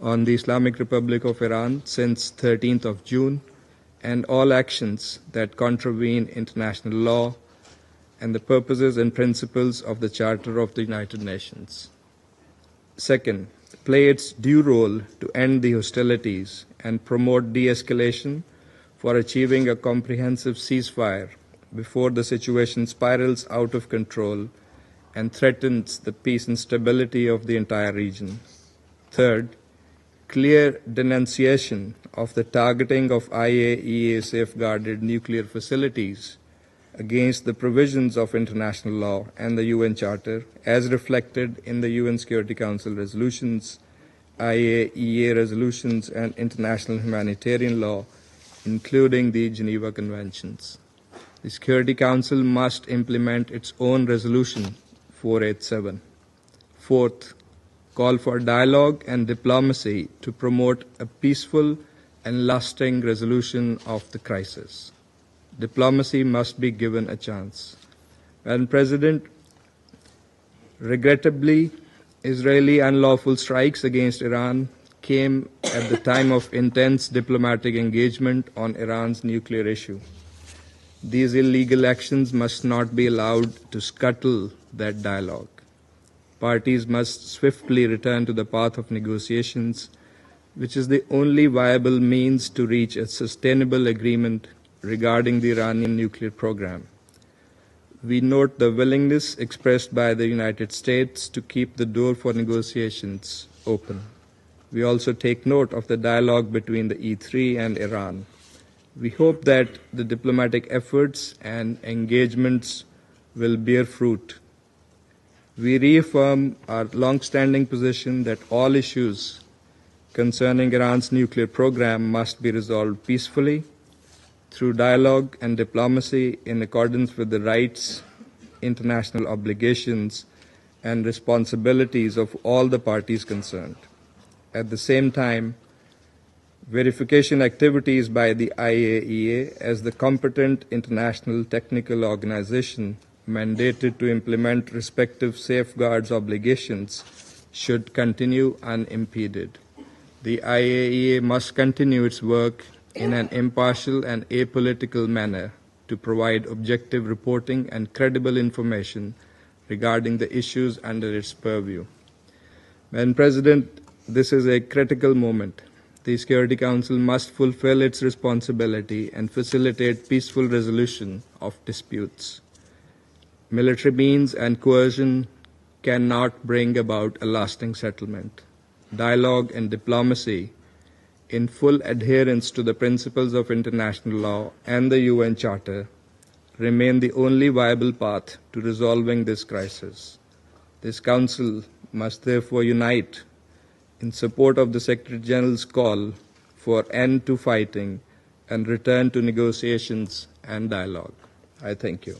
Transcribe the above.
on the Islamic Republic of Iran since 13th of June, and all actions that contravene international law and the purposes and principles of the Charter of the United Nations. Second, play its due role to end the hostilities and promote de-escalation for achieving a comprehensive ceasefire before the situation spirals out of control and threatens the peace and stability of the entire region. Third, clear denunciation of the targeting of IAEA safeguarded nuclear facilities against the provisions of international law and the UN Charter as reflected in the UN Security Council resolutions, IAEA resolutions, and international humanitarian law, including the Geneva Conventions. The Security Council must implement its own resolution 487. Fourth, call for dialogue and diplomacy to promote a peaceful and lasting resolution of the crisis. Diplomacy must be given a chance. Madam President, regrettably, Israeli unlawful strikes against Iran came at the time of intense diplomatic engagement on Iran's nuclear issue. These illegal actions must not be allowed to scuttle that dialogue. Parties must swiftly return to the path of negotiations, which is the only viable means to reach a sustainable agreement regarding the Iranian nuclear program. We note the willingness expressed by the United States to keep the door for negotiations open. We also take note of the dialogue between the E3 and Iran. We hope that the diplomatic efforts and engagements will bear fruit. We reaffirm our long-standing position that all issues concerning Iran's nuclear program must be resolved peacefully through dialogue and diplomacy in accordance with the rights, international obligations, and responsibilities of all the parties concerned. At the same time, verification activities by the IAEA as the competent international technical organization mandated to implement respective safeguards obligations should continue unimpeded. The IAEA must continue its work in an impartial and apolitical manner to provide objective reporting and credible information regarding the issues under its purview. Madam President, this is a critical moment. The Security Council must fulfill its responsibility and facilitate peaceful resolution of disputes. Military means and coercion cannot bring about a lasting settlement. Dialogue and diplomacy, in full adherence to the principles of international law and the UN Charter, remain the only viable path to resolving this crisis. This Council must therefore unite in support of the Secretary General's call for end to fighting and return to negotiations and dialogue. I thank you.